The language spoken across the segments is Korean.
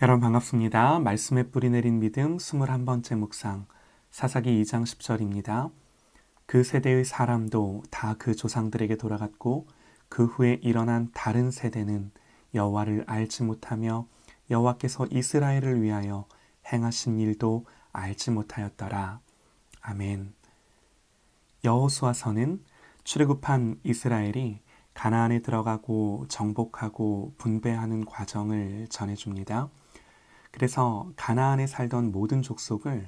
여러분 반갑습니다. 말씀에 뿌리 내린 믿음 21번째 묵상 사사기 2장 10절입니다. 그 세대의 사람도 다 그 조상들에게 돌아갔고 그 후에 일어난 다른 세대는 여호와를 알지 못하며 여호와께서 이스라엘을 위하여 행하신 일도 알지 못하였더라. 아멘. 여호수아서는 출애굽한 이스라엘이 가나안에 들어가고 정복하고 분배하는 과정을 전해줍니다. 그래서 가나안에 살던 모든 족속을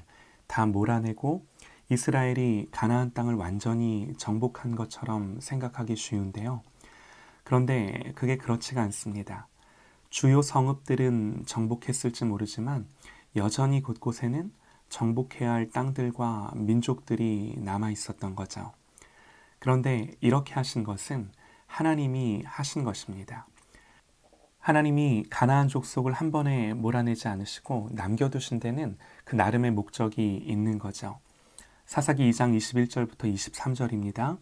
다 몰아내고 이스라엘이 가나안 땅을 완전히 정복한 것처럼 생각하기 쉬운데요. 그런데 그게 그렇지가 않습니다. 주요 성읍들은 정복했을지 모르지만 여전히 곳곳에는 정복해야 할 땅들과 민족들이 남아 있었던 거죠. 그런데 이렇게 하신 것은 하나님이 하신 것입니다. 하나님이 가나안 족속을 한 번에 몰아내지 않으시고 남겨두신 데는 그 나름의 목적이 있는 거죠. 사사기 2장 21절부터 23절입니다.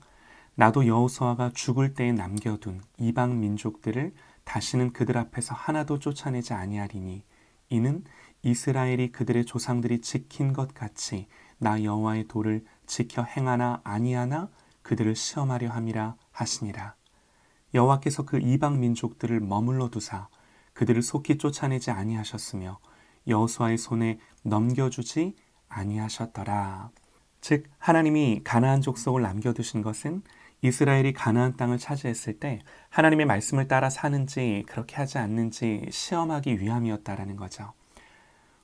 나도 여호수아가 죽을 때에 남겨둔 이방 민족들을 다시는 그들 앞에서 하나도 쫓아내지 아니하리니 이는 이스라엘이 그들의 조상들이 지킨 것 같이 나 여호와의 도를 지켜 행하나 아니하나 그들을 시험하려 함이라 하시니라. 여호와께서 그 이방 민족들을 머물러 두사 그들을 속히 쫓아내지 아니하셨으며 여호수아의 손에 넘겨주지 아니하셨더라. 즉 하나님이 가나안 족속을 남겨두신 것은 이스라엘이 가나안 땅을 차지했을 때 하나님의 말씀을 따라 사는지 그렇게 하지 않는지 시험하기 위함이었다라는 거죠.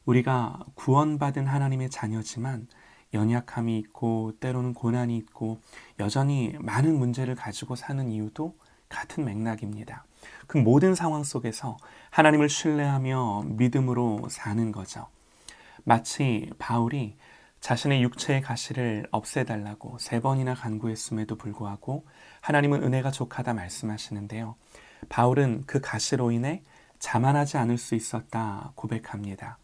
우리가 구원받은 하나님의 자녀지만 연약함이 있고 때로는 고난이 있고 여전히 많은 문제를 가지고 사는 이유도 같은 맥락입니다. 그 모든 상황 속에서 하나님을 신뢰하며 믿음으로 사는 거죠. 마치 바울이 자신의 육체의 가시를 없애달라고 3번이나 간구했음에도 불구하고 하나님은 은혜가 족하다 말씀하시는데요. 바울은 그 가시로 인해 자만하지 않을 수 있었다 고백합니다.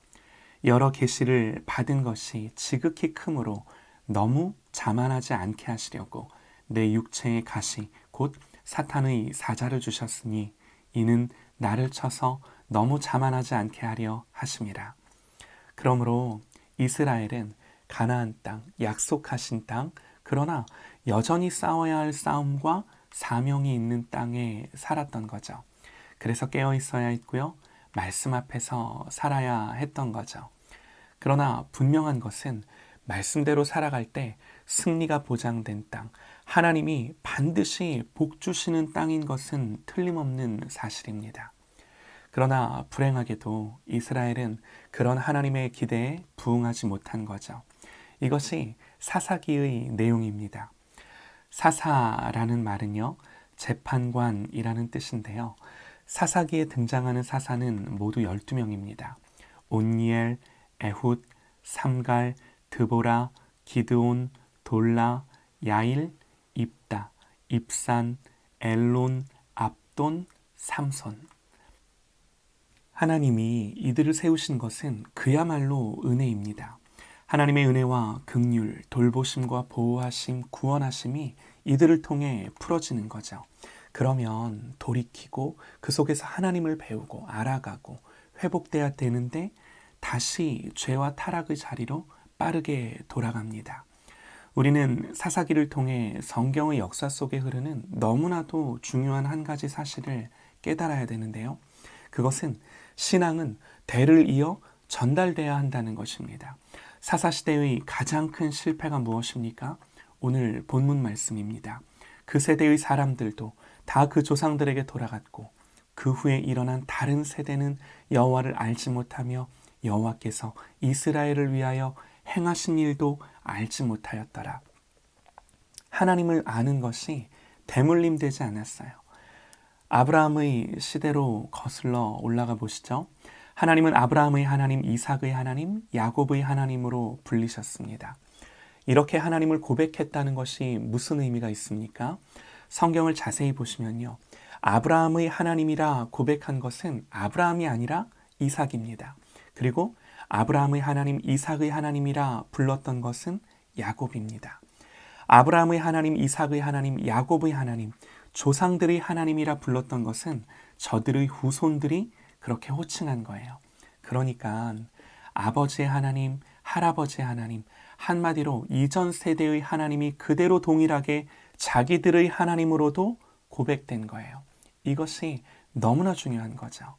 여러 계시를 받은 것이 지극히 크므로 너무 자만하지 않게 하시려고 내 육체의 가시 곧 사탄의 사자를 주셨으니 이는 나를 쳐서 너무 자만하지 않게 하려 하심이라. 그러므로 이스라엘은 가나안 땅, 약속하신 땅, 그러나 여전히 싸워야 할 싸움과 사명이 있는 땅에 살았던 거죠. 그래서 깨어 있어야 했고요. 말씀 앞에서 살아야 했던 거죠. 그러나 분명한 것은 말씀대로 살아갈 때 승리가 보장된 땅, 하나님이 반드시 복 주시는 땅인 것은 틀림없는 사실입니다. 그러나 불행하게도 이스라엘은 그런 하나님의 기대에 부응하지 못한 거죠. 이것이 사사기의 내용입니다. 사사라는 말은요, 재판관이라는 뜻인데요. 사사기에 등장하는 사사는 모두 12명입니다. 온니엘, 에훗, 삼갈, 드보라, 기드온, 돌라, 야일, 입다, 입산, 엘론, 압돈, 삼손. 하나님이 이들을 세우신 것은 그야말로 은혜입니다. 하나님의 은혜와 긍휼, 돌보심과 보호하심, 구원하심이 이들을 통해 풀어지는 거죠. 그러면 돌이키고 그 속에서 하나님을 배우고 알아가고 회복돼야 되는데 다시 죄와 타락의 자리로 빠르게 돌아갑니다. 우리는 사사기를 통해 성경의 역사 속에 흐르는 너무나도 중요한 한 가지 사실을 깨달아야 되는데요. 그것은 신앙은 대를 이어 전달돼야 한다는 것입니다. 사사시대의 가장 큰 실패가 무엇입니까? 오늘 본문 말씀입니다. 그 세대의 사람들도 다 그 조상들에게 돌아갔고 그 후에 일어난 다른 세대는 여호와를 알지 못하며 여호와께서 이스라엘을 위하여 행하신 일도 알지 못하였더라. 하나님을 아는 것이 대물림 되지 않았어요. 아브라함의 시대로 거슬러 올라가 보시죠. 하나님은 아브라함의 하나님, 이삭의 하나님, 야곱의 하나님으로 불리셨습니다. 이렇게 하나님을 고백했다는 것이 무슨 의미가 있습니까? 성경을 자세히 보시면요. 아브라함의 하나님이라 고백한 것은 아브라함이 아니라 이삭입니다. 그리고 아브라함의 하나님, 이삭의 하나님이라 불렀던 것은 야곱입니다. 아브라함의 하나님, 이삭의 하나님, 야곱의 하나님, 조상들의 하나님이라 불렀던 것은 저들의 후손들이 그렇게 호칭한 거예요. 그러니까 아버지의 하나님, 할아버지의 하나님, 한마디로 이전 세대의 하나님이 그대로 동일하게 자기들의 하나님으로도 고백된 거예요. 이것이 너무나 중요한 거죠.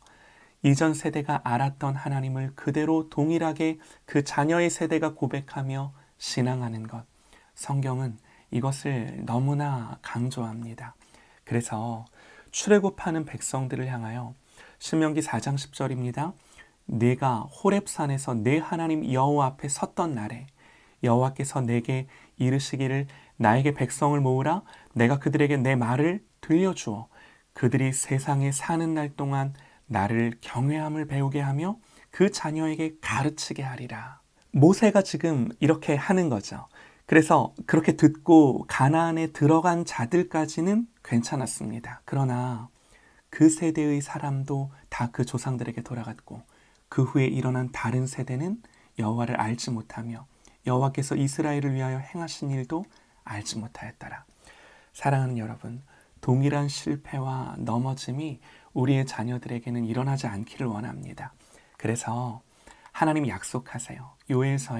이전 세대가 알았던 하나님을 그대로 동일하게 그 자녀의 세대가 고백하며 신앙하는 것. 성경은 이것을 너무나 강조합니다. 그래서 출애굽하는 백성들을 향하여 신명기 4장 10절입니다. 내가 호렙산에서 내 하나님 여호와 앞에 섰던 날에 여호와께서 내게 이르시기를 나에게 백성을 모으라. 내가 그들에게 내 말을 들려주어 그들이 세상에 사는 날 동안 나를 경외함을 배우게 하며 그 자녀에게 가르치게 하리라. 모세가 지금 이렇게 하는 거죠. 그래서 그렇게 듣고 가나안에 들어간 자들까지는 괜찮았습니다. 그러나 그 세대의 사람도 다 그 조상들에게 돌아갔고 그 후에 일어난 다른 세대는 여호와를 알지 못하며 여호와께서 이스라엘을 위하여 행하신 일도 알지 못하였더라. 사랑하는 여러분, 동일한 실패와 넘어짐이 우리의 자녀들에게는 일어나지 않기를 원합니다. 그래서 하나님이 약속하세요. 요엘서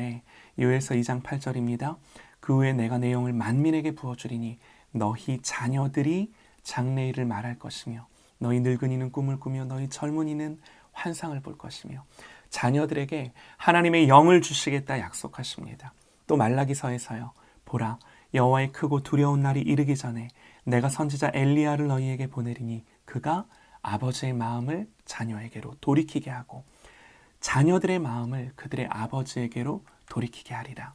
2장 8절입니다. 그 후에 내가 내 영을 만민에게 부어주리니 너희 자녀들이 장래일을 말할 것이며 너희 늙은이는 꿈을 꾸며 너희 젊은이는 환상을 볼 것이며 자녀들에게 하나님의 영을 주시겠다 약속하십니다. 또 말라기서에서요. 보라, 여호와의 크고 두려운 날이 이르기 전에 내가 선지자 엘리야를 너희에게 보내리니 그가 아버지의 마음을 자녀에게로 돌이키게 하고 자녀들의 마음을 그들의 아버지에게로 돌이키게 하리라.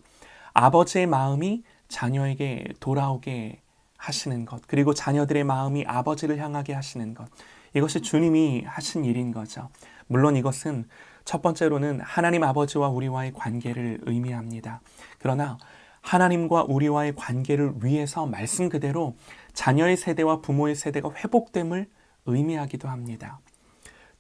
아버지의 마음이 자녀에게 돌아오게 하시는 것, 그리고 자녀들의 마음이 아버지를 향하게 하시는 것, 이것이 주님이 하신 일인 거죠. 물론 이것은 첫 번째로는 하나님 아버지와 우리와의 관계를 의미합니다. 그러나 하나님과 우리와의 관계를 위해서 말씀 그대로 자녀의 세대와 부모의 세대가 회복됨을 의미하기도 합니다.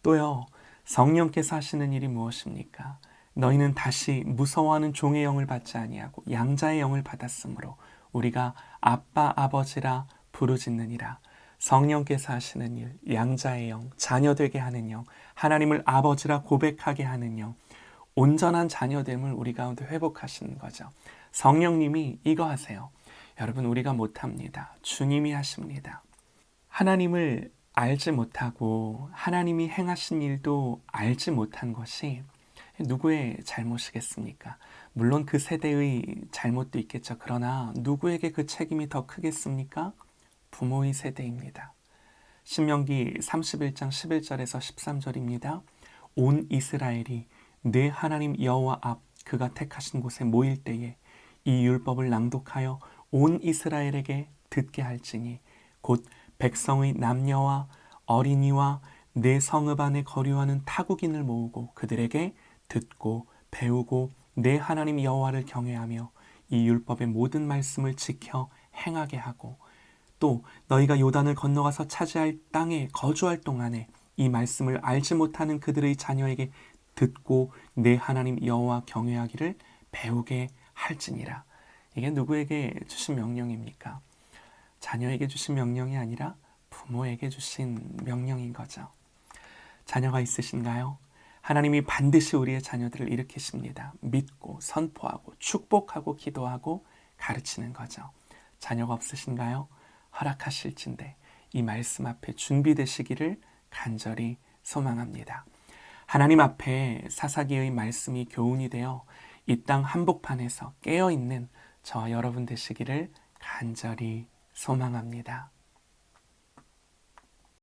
또요, 성령께서 하시는 일이 무엇입니까? 너희는 다시 무서워하는 종의 영을 받지 아니하고 양자의 영을 받았으므로 우리가 아빠 아버지라 부르짖느니라. 성령께서 하시는 일, 양자의 영, 자녀되게 하는 영, 하나님을 아버지라 고백하게 하는 영, 온전한 자녀됨을 우리 가운데 회복하시는 거죠. 성령님이 이거 하세요. 여러분, 우리가 못합니다. 주님이 하십니다. 하나님을 알지 못하고 하나님이 행하신 일도 알지 못한 것이 누구의 잘못이겠습니까? 물론 그 세대의 잘못도 있겠죠. 그러나 누구에게 그 책임이 더 크겠습니까? 부모의 세대입니다. 신명기 31장 11절에서 13절입니다. 온 이스라엘이 내 하나님 여호와 앞 그가 택하신 곳에 모일 때에 이 율법을 낭독하여 온 이스라엘에게 듣게 할지니 곧 백성의 남녀와 어린이와 내 성읍 안에 거류하는 타국인을 모으고 그들에게 듣고 배우고 내 하나님 여호와를 경외하며 이 율법의 모든 말씀을 지켜 행하게 하고 또 너희가 요단을 건너가서 차지할 땅에 거주할 동안에 이 말씀을 알지 못하는 그들의 자녀에게 듣고 내 하나님 여호와 경외하기를 배우게 할지니라. 이게 누구에게 주신 명령입니까? 자녀에게 주신 명령이 아니라 부모에게 주신 명령인 거죠. 자녀가 있으신가요? 하나님이 반드시 우리의 자녀들을 일으키십니다. 믿고 선포하고 축복하고 기도하고 가르치는 거죠. 자녀가 없으신가요? 허락하실진데 이 말씀 앞에 준비되시기를 간절히 소망합니다. 하나님 앞에 사사기의 말씀이 교훈이 되어 이 땅 한복판에서 깨어있는 저와 여러분 되시기를 간절히 소망합니다.